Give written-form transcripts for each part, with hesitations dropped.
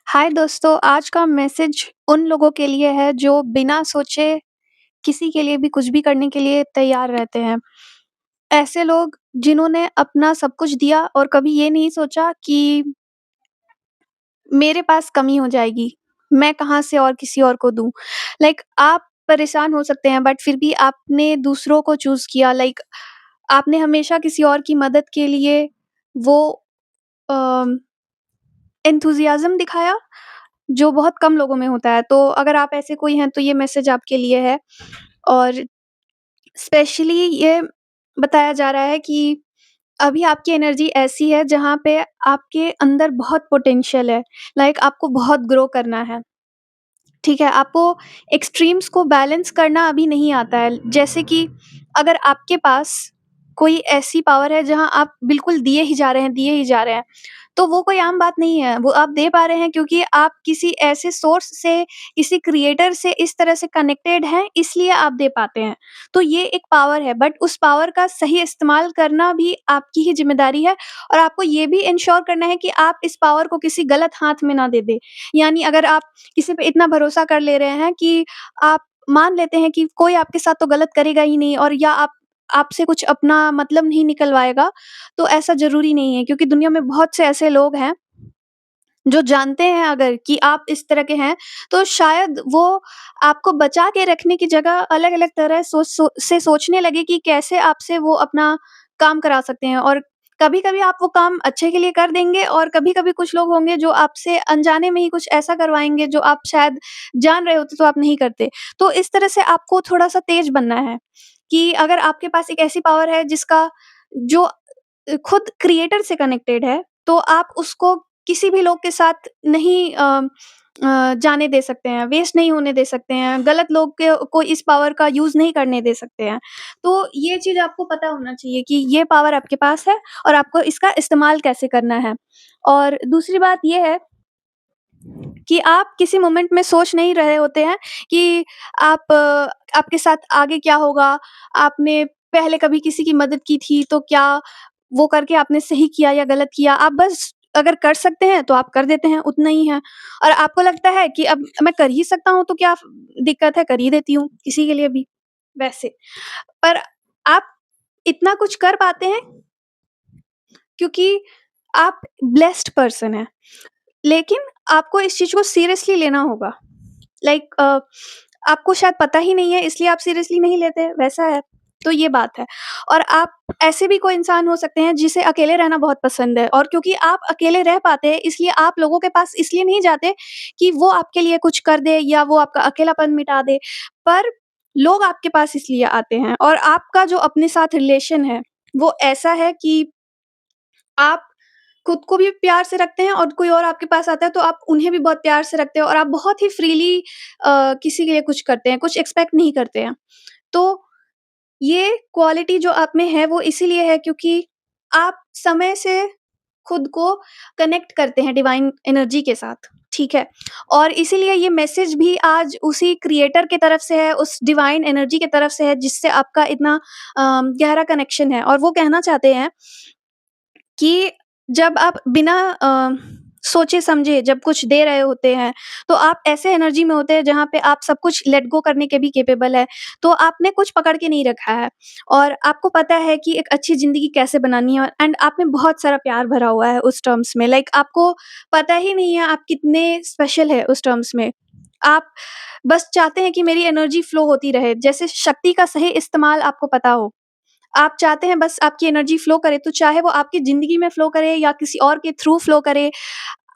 हाय दोस्तों, आज का मैसेज उन लोगों के लिए है जो बिना सोचे किसी के लिए भी कुछ भी करने के लिए तैयार रहते हैं। ऐसे लोग जिन्होंने अपना सब कुछ दिया और कभी ये नहीं सोचा कि मेरे पास कमी हो जाएगी, मैं कहाँ से और किसी और को दूँ। आप परेशान हो सकते हैं बट फिर भी आपने दूसरों को चूज़ किया। आपने हमेशा किसी और की मदद के लिए वो अ, एंथुसियाज़्म दिखाया जो बहुत कम लोगों में होता है। तो अगर आप ऐसे कोई हैं तो ये मैसेज आपके लिए है। और स्पेशली ये बताया जा रहा है कि अभी आपकी एनर्जी ऐसी है जहाँ पे आपके अंदर बहुत पोटेंशियल है। आपको बहुत ग्रो करना है, ठीक है? आपको एक्सट्रीम्स को बैलेंस करना अभी नहीं आता है। जैसे कि अगर आपके पास कोई ऐसी पावर है जहाँ आप बिल्कुल दिए ही जा रहे हैं, दिए ही जा रहे हैं, तो वो कोई आम बात नहीं है। वो आप दे पा रहे हैं क्योंकि आप किसी ऐसे सोर्स से, किसी क्रिएटर से इस तरह से कनेक्टेड हैं, इसलिए आप दे पाते हैं। तो ये एक पावर है, बट उस पावर का सही इस्तेमाल करना भी आपकी ही ज़िम्मेदारी है और आपको ये भी एन्श्योर करना है कि आप इस पावर को किसी गलत हाथ में ना दे दें। यानी अगर आप किसी पे इतना भरोसा कर ले रहे हैं कि आप मान लेते हैं कि कोई आपके साथ तो गलत करेगा ही नहीं, और या आपसे कुछ अपना मतलब नहीं निकलवाएगा, तो ऐसा ज़रूरी नहीं है क्योंकि दुनिया में बहुत से ऐसे लोग हैं, जो जानते हैं अगर कि आप इस तरह के हैं, तो शायद वो आपको बचा के रखने की जगह अलग-अलग तरह से सोचने लगे कि कैसे आपसे वो अपना काम करा सकते हैं। और कभी-कभी आप वो काम अच्छे के लिए कर देंगे और कभी-कभी कुछ लोग होंगे जो आपसे अनजाने में ही कुछ ऐसा करवाएँगे जो आप शायद जान रहे होते तो आप नहीं करते। तो इस तरह से आपको थोड़ा-सा तेज़ बनना है कि अगर आपके पास एक ऐसी पावर है जिसका जो खुद क्रिएटर से कनेक्टेड है, तो आप उसको किसी भी लोग के साथ नहीं जाने दे सकते हैं, वेस्ट नहीं होने दे सकते हैं, गलत लोग के को इस पावर का यूज़ नहीं करने दे सकते हैं। तो ये चीज़ आपको पता होना चाहिए कि ये पावर आपके पास है और आपको इसका इस्तेमाल कैसे करना है। और दूसरी बात ये है कि आप किसी मोमेंट में सोच नहीं रहे होते हैं कि आपके साथ आगे क्या होगा? आपने पहले कभी किसी की मदद की थी, तो क्या वो करके आपने सही किया या गलत किया? आप बस अगर कर सकते हैं, तो आप कर देते हैं, उतना ही है। और आपको लगता है कि अब मैं कर ही सकता हूँ, तो क्या दिक्कत है, कर ही देती हूँ, किसी के लिए भी, वैसे। पर आप इतना कुछ कर पाते हैं क्योंकि आप ब्लेस्ड पर्सन हैं। लेकिन आपको इस चीज़ को सीरियसली लेना होगा। लाइक आपको शायद पता ही नहीं है इसलिए आप सीरियसली नहीं लेते, वैसा है। तो ये बात है। और आप ऐसे भी कोई इंसान हो सकते हैं जिसे अकेले रहना बहुत पसंद है, और क्योंकि आप अकेले रह पाते हैं इसलिए आप लोगों के पास इसलिए नहीं जाते कि वो आपके लिए कुछ कर दे या वो आपका अकेलापन मिटा दे। पर लोग आपके पास इसलिए आते हैं, और आपका जो अपने साथ रिलेशन है, वो ऐसा है कि आप खुद को भी प्यार से रखते हैं और कोई और आपके पास आता है तो आप उन्हें भी बहुत प्यार से रखते हो और आप बहुत ही फ्रीली किसी के लिए कुछ करते हैं, कुछ एक्सपेक्ट नहीं करते हैं। तो ये क्वालिटी जो आप में है वो इसीलिए है क्योंकि आप समय से खुद को कनेक्ट करते हैं डिवाइन एनर्जी के साथ, ठीक है? और इसीलिए ये मैसेज भी आज उसी क्रिएटर की तरफ से है, उस डिवाइन एनर्जी की तरफ से है जिससे आपका इतना गहरा कनेक्शन है, और वो कहना चाहते हैं कि जब आप बिना सोचे-समझे जब कुछ दे रहे होते हैं, तो आप ऐसे एनर्जी में होते हैं जहाँ पे आप सब कुछ लेट गो करने के भी कैपेबल है। तो आपने कुछ पकड़ के नहीं रखा है और आपको पता है कि एक अच्छी ज़िंदगी कैसे बनानी है, एंड आप में बहुत सारा प्यार भरा हुआ है उस टर्म्स में। आपको पता ही नहीं है आप कितने स्पेशल है उस टर्म्स में। आप बस चाहते हैं कि मेरी एनर्जी फ्लो होती रहे, जैसे शक्ति का सही इस्तेमाल आपको पता हो। आप चाहते हैं बस आपकी एनर्जी फ्लो करे, तो चाहे वो आपकी ज़िंदगी में फ्लो करे या किसी और के थ्रू फ्लो करे,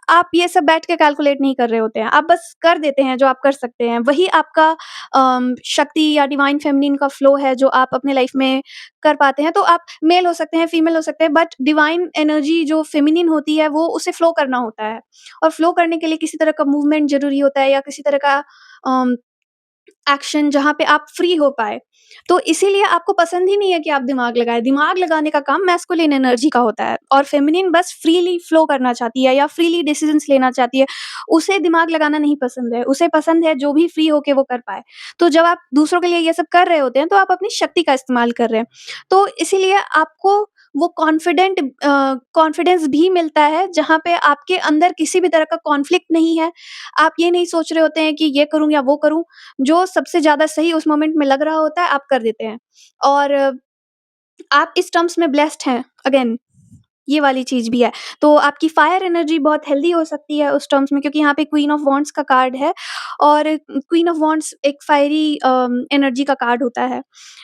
आप ये सब बैठ के कैलकुलेट नहीं कर रहे होते हैं। आप बस कर देते हैं जो आप कर सकते हैं। वही आपका शक्ति या डिवाइन फेमिनिन का फ्लो है जो आप अपने लाइफ़ में कर पाते हैं। तो आप मेल हो सकते हैं, फीमेल हो सकते हैं, बट डिवाइन एनर्जी जो फेमिनिन होती है वो उसे फ्लो करना होता है। और फ्लो करने के लिए किसी तरह का मूवमेंट ज़रूरी होता है या किसी तरह का अम एक्शन जहाँ पे आप फ्री हो पाएँ। तो इसीलिए आपको पसंद ही नहीं है कि आप दिमाग लगाएँ। दिमाग लगाने का काम मैस्कुलिन एनर्जी का होता है और फेमिनिन बस फ्रीली फ्लो करना चाहती है या फ्रीली डिसीज़न्स लेना चाहती है। उसे दिमाग लगाना नहीं पसंद है। उसे पसंद है जो भी फ्री होके वो कर पाए। तो जब आप दूसरों के लिए ये सब कर रहे होते हैं तो आप अपनी शक्ति का इस्तेमाल कर रहे हैं। तो इसीलिए आपको वो कॉन्फिडेंस भी मिलता है, जहाँ पे आपके अंदर किसी भी तरह का कॉन्फ्लिक्ट नहीं है। आप ये नहीं सोच रहे होते हैं कि ये करूँ या वो करूँ, जो सबसे ज़्यादा सही उस मोमेंट में लग रहा होता है, आप कर देते हैं। और आप इस टर्म्स में ब्लेस्ड हैं, अगेन ये वाली चीज़ भी है। तो आपकी फायर एनर्जी बहुत हेल्दी हो सकती है उस टर्म्स में, क्योंकि यहाँ पे क्वीन ऑफ वांड्स का कार्ड है और क्वीन ऑफ वांड्स एक फायरी एनर्जी का कार्ड होता है।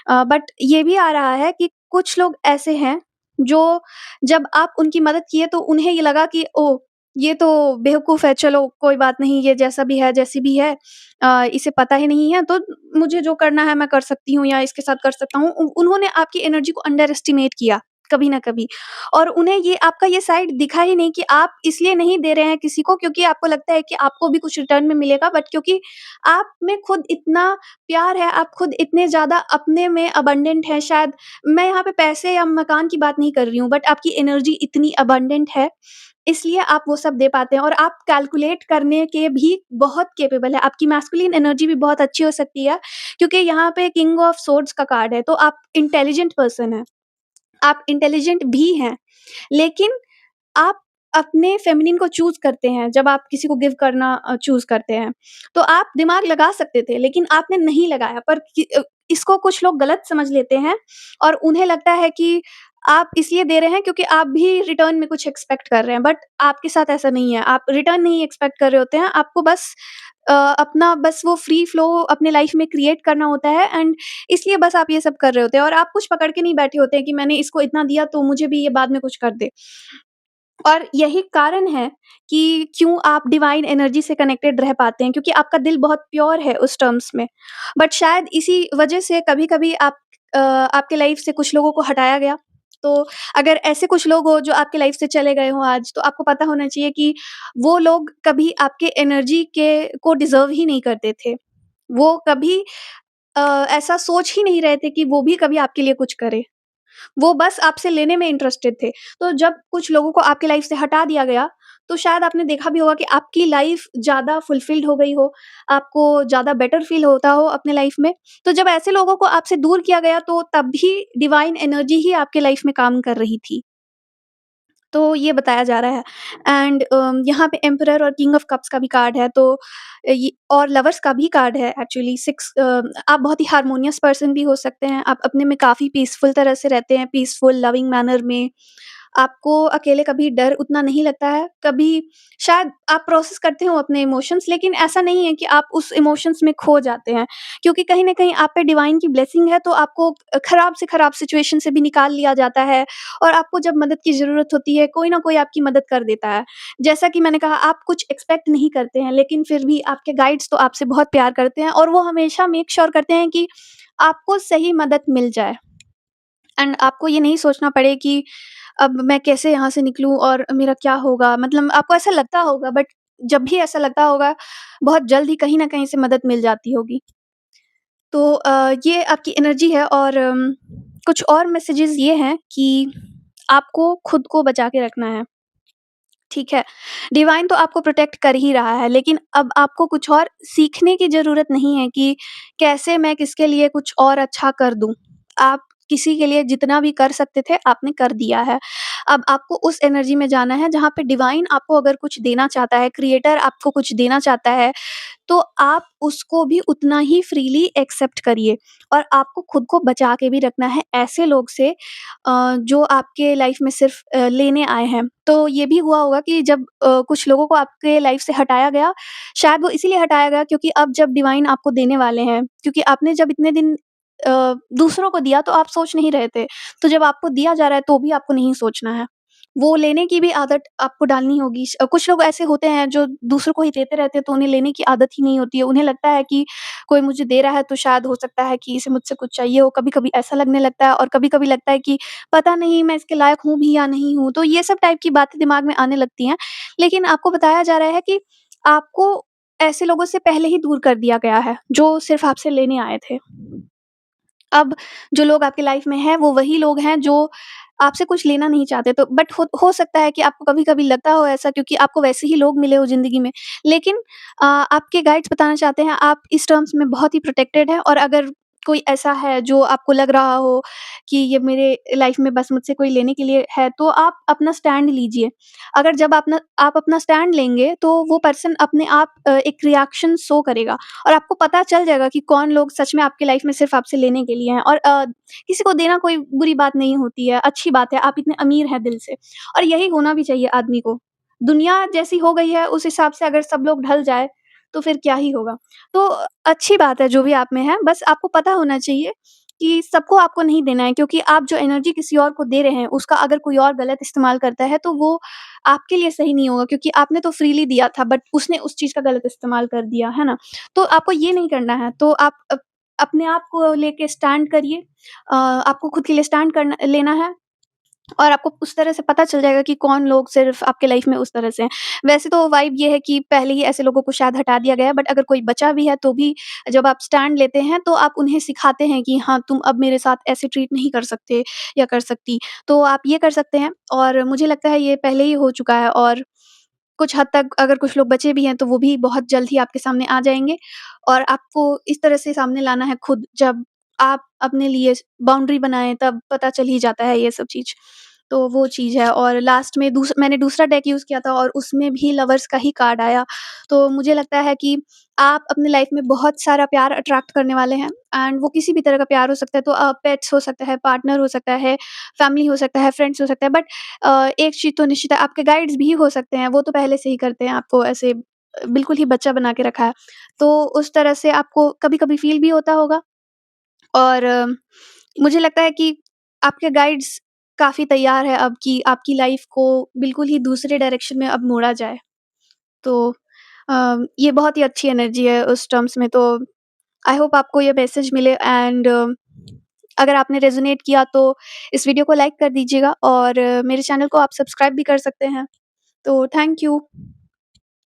बट ये भी आ रहा है कि कुछ लोग ऐसे हैं जो जब आप उनकी मदद किए तो उन्हें ये लगा कि ओह! ये तो बेवकूफ़ है, चलो कोई बात नहीं, ये जैसा भी है, जैसी भी है, इसे पता ही नहीं है, तो मुझे जो करना है मैं कर सकती हूँ या इसके साथ कर सकता हूँ। उन्होंने आपकी एनर्जी को अंडर एस्टिमेट किया, कभी न कभी। और उन्हें ये आपका ये साइड दिखा ही नहीं कि आप इसलिए नहीं दे रहे हैं किसी को क्योंकि आपको लगता है कि आपको भी कुछ रिटर्न में मिलेगा, बट क्योंकि आप में खुद इतना प्यार है, आप खुद इतने ज़्यादा अपने में अबंडेंट हैं, शायद मैं यहाँ पे पैसे या मकान की बात नहीं कर रही हूँ, बट आपकी एनर्जी इतनी अबंडेंट है, इसलिए आप वो सब दे पाते हैं और आप कैलकुलेट करने के भी बहुत कैपेबल है। आपकी मैस्कुलिन एनर्जी भी बहुत अच्छी हो सकती है, क्योंकि यहाँ पे किंग ऑफ सोर्ड्स का कार्ड है, तो आप इंटेलिजेंट पर्सन हैं। आप इंटेलिजेंट भी हैं, लेकिन आप अपने फेमिनिन को चूज़ करते हैं, जब आप किसी को गिव करना चूज़ करते हैं। तो आप दिमाग लगा सकते थे, लेकिन आपने नहीं लगाया, पर इसको कुछ लोग गलत समझ लेते हैं और उन्हें लगता है कि आप इसलिए दे रहे हैं क्योंकि आप भी रिटर्न में कुछ एक्सपेक्ट कर रहे हैं, बट आपके साथ ऐसा नहीं है। आप रिटर्न नहीं एक्सपेक्ट कर रहे होते हैं, आपको बस अपना बस वो फ्री फ्लो अपने लाइफ़ में क्रिएट करना होता है, एंड इसलिए बस आप ये सब कर रहे होते हैं और आप कुछ पकड़ के नहीं बैठे होते हैं कि मैंने इसको इतना दिया तो मुझे भी ये बाद में कुछ कर दे। और यही कारण है कि क्यों आप डिवाइन एनर्जी से कनेक्टेड रह पाते हैं, क्योंकि आपका दिल बहुत प्योर है उस टर्म्स में। बट शायद इसी वजह से कभी-कभी आपके लाइफ़ से कुछ लोगों को हटाया गया। तो अगर ऐसे कुछ लोग हो जो आपके लाइफ़ से चले गए हों आज, तो आपको पता होना चाहिए कि वो लोग कभी आपके एनर्जी के को डिज़र्व ही नहीं करते थे। वो कभी ऐसा सोच ही नहीं रहे थे कि वो भी कभी आपके लिए कुछ करे। वो बस आपसे लेने में इंटरेस्टेड थे। तो जब कुछ लोगों को आपकी लाइफ़ से हटा दिया गया, तो शायद आपने देखा भी होगा कि आपकी लाइफ़ ज़्यादा फुलफ़िल्ड हो गई हो, आपको ज़्यादा बेटर फ़ील होता हो अपने लाइफ़ में। तो जब ऐसे लोगों को आपसे दूर किया गया, तो तब भी डिवाइन एनर्जी ही आपके लाइफ़ में काम कर रही थी। तो ये बताया जा रहा है। एंड यहाँ पे एम्परर और किंग ऑफ कप्स का भी कार्ड है, तो ये और लवर्स का भी कार्ड है एक्चुअली। आप बहुत ही हार्मोनियस पर्सन भी हो सकते हैं, आप अपने में काफ़ी पीसफुल तरह से रहते हैं, पीसफुल लविंग मैनर में। आपको अकेले कभी डर उतना नहीं लगता है, कभी शायद आप प्रोसेस करते हो अपने इमोशंस, लेकिन ऐसा नहीं है कि आप उस इमोशंस में खो जाते हैं, क्योंकि कहीं न कहीं आप पे डिवाइन की ब्लेसिंग है, तो आपको खराब से खराब सिचुएशन से भी निकाल लिया जाता है और आपको जब मदद की ज़रूरत होती है, कोई न कोई आपकी मदद कर देता है। जैसा कि मैंने कहा, आप कुछ एक्सपेक्ट नहीं करते हैं, लेकिन फिर भी आपके गाइड्स तो आपसे बहुत प्यार करते हैं और वो हमेशा मेक श्योर करते हैं कि आपको सही मदद मिल जाए। एंड आपको ये नहीं सोचना पड़े कि अब मैं कैसे यहाँ से निकलूँ और मेरा क्या होगा? मतलब आपको ऐसा लगता होगा, बट जब भी ऐसा लगता होगा, बहुत जल्द ही कहीं न कहीं से मदद मिल जाती होगी। तो ये आपकी एनर्जी है और कुछ और मैसेजेस ये हैं कि आपको खुद को बचा के रखना है, ठीक है? डिवाइन तो आपको प्रोटेक्ट कर ही रहा है, लेकिन अब आपको कुछ और सीखने की ज़रूरत नहीं है कि कैसे मैं किसके लिए कुछ और अच्छा कर दूँ। आप किसी के लिए जितना भी कर सकते थे, आपने कर दिया है। अब आपको उस एनर्जी में जाना है जहाँ पे डिवाइन आपको अगर कुछ देना चाहता है, क्रिएटर आपको कुछ देना चाहता है, तो आप उसको भी उतना ही फ्रीली एक्सेप्ट करिए और आपको खुद को बचा के भी रखना है ऐसे लोग से जो आपके लाइफ में सिर्फ लेने आए हैं। तो ये भी हुआ होगा कि जब कुछ लोगों को आपके लाइफ से हटाया गया, शायद वो इसीलिए हटाया गया क्योंकि अब जब डिवाइन आपको देने वाले हैं, क्योंकि आपने जब इतने दिन दूसरों को दिया तो आप सोच नहीं रहे थे। तो जब आपको दिया जा रहा है तो भी आपको नहीं सोचना है। वो लेने की भी आदत आपको डालनी होगी। कुछ लोग ऐसे होते हैं जो दूसरों को ही देते रहते हैं, तो उन्हें लेने की आदत ही नहीं होती है। उन्हें लगता है कि कोई मुझे दे रहा है तो शायद हो सकता है कि इसे मुझसे कुछ चाहिए हो। कभी-कभी ऐसा लगने लगता है और कभी-कभी लगता है कि पता नहीं मैं इसके लायक हूँ भी या नहीं हूँ। तो ये सब टाइप की बातें दिमाग में आने लगती हैं। लेकिन आपको बताया जा रहा है कि आपको ऐसे लोगों से पहले ही दूर कर दिया गया है, जो सिर्फ़ आपसे लेने आए थे। अब जो लोग आपकी लाइफ में हैं, वो वही लोग हैं जो आपसे कुछ लेना नहीं चाहते, तो बट हो सकता है कि आपको कभी-कभी लगता हो ऐसा, क्योंकि आपको वैसे ही लोग मिले हो ज़िंदगी में। लेकिन आपके गाइड्स बताना चाहते हैं आप इस टर्म्स में बहुत ही प्रोटेक्टेड हैं, और अगर कोई ऐसा है जो आपको लग रहा हो कि ये मेरे लाइफ़ में बस मुझसे कोई लेने के लिए है, तो आप अपना स्टैंड लीजिए। अगर जब आप अपना स्टैंड लेंगे, तो वो पर्सन अपने आप एक रिएक्शन शो करेगा और आपको पता चल जाएगा कि कौन लोग सच में आपके लाइफ़ में सिर्फ़ आपसे लेने के लिए हैं और किसी को देना कोई बुरी बात नहीं होती है, अच्छी बात है, आप इतने अमीर हैं दिल से और यही होना भी चाहिए आदमी को। दुनिया जैसी हो गई है, उस हिसाब से अगर सब लोग ढल जाएँ, तो फिर क्या ही होगा। तो अच्छी बात है जो भी आप में है, बस आपको पता होना चाहिए कि सबको आपको नहीं देना है क्योंकि आप जो एनर्जी किसी और को दे रहे हैं, उसका अगर कोई और गलत इस्तेमाल करता है, तो वो आपके लिए सही नहीं होगा क्योंकि आपने तो फ्रीली दिया था बट उसने उस चीज़ का गलत इस्तेमाल कर दिया, है ना? तो आपको ये नहीं करना है, तो आप अपने आप को लेके स्टैंड करिए। आपको खुद के लिए स्टैंड करना लेना है और आपको उस तरह से पता चल जाएगा कि कौन लोग सिर्फ़ आपके लाइफ़ में उस तरह से हैं। वैसे तो वाइब ये है कि पहले ही ऐसे लोगों को शायद हटा दिया गया है, बट अगर कोई बचा भी है तो भी जब आप स्टैंड लेते हैं तो आप उन्हें सिखाते हैं कि हाँ, तुम अब मेरे साथ ऐसे ट्रीट नहीं कर सकते या कर सकती। तो आप ये कर सकते हैं और मुझे लगता है ये पहले ही हो चुका है और कुछ हद तक अगर कुछ लोग बचे भी हैं तो वो भी बहुत जल्द ही आपके सामने आ जाएँगे और आपको इस तरह से सामने लाना है खुद जब आप अपने लिए बाउंड्री बनाएँ तब पता चल ही जाता है ये सब चीज़। तो वो चीज़ है और लास्ट में मैंने दूसरा डेक यूज़ किया था और उसमें भी लवर्स का ही कार्ड आया। तो मुझे लगता है कि आप अपनी लाइफ़ में बहुत सारा प्यार अट्रैक्ट करने वाले हैं एंड वो किसी भी तरह का प्यार हो सकता है तो पेट्स हो सकता है, पार्टनर हो सकता है, फैमिली हो सकता है, फ्रेंड्स हो सकता है बट एक चीज़ तो निश्चित है आपके गाइड्स भी हो सकते हैं, वो तो पहले से ही करते हैं आपको ऐसे बिल्कुल ही बच्चा बना के रखा है। तो उस तरह से आपको कभी-कभी फ़ील भी होता होगा और मुझे लगता है कि आपके गाइड्स काफ़ी तैयार है अब कि आपकी लाइफ़ को बिल्कुल ही दूसरे डायरेक्शन में अब मोड़ा जाए। तो ये बहुत ही अच्छी एनर्जी है उस टर्म्स में तो आई होप आपको ये मैसेज मिले एंड अगर आपने रेज़ोनेट किया तो इस वीडियो को लाइक कर दीजिएगा और मेरे चैनल को आप सब्सक्राइब भी कर सकते हैं। तो थैंक यू।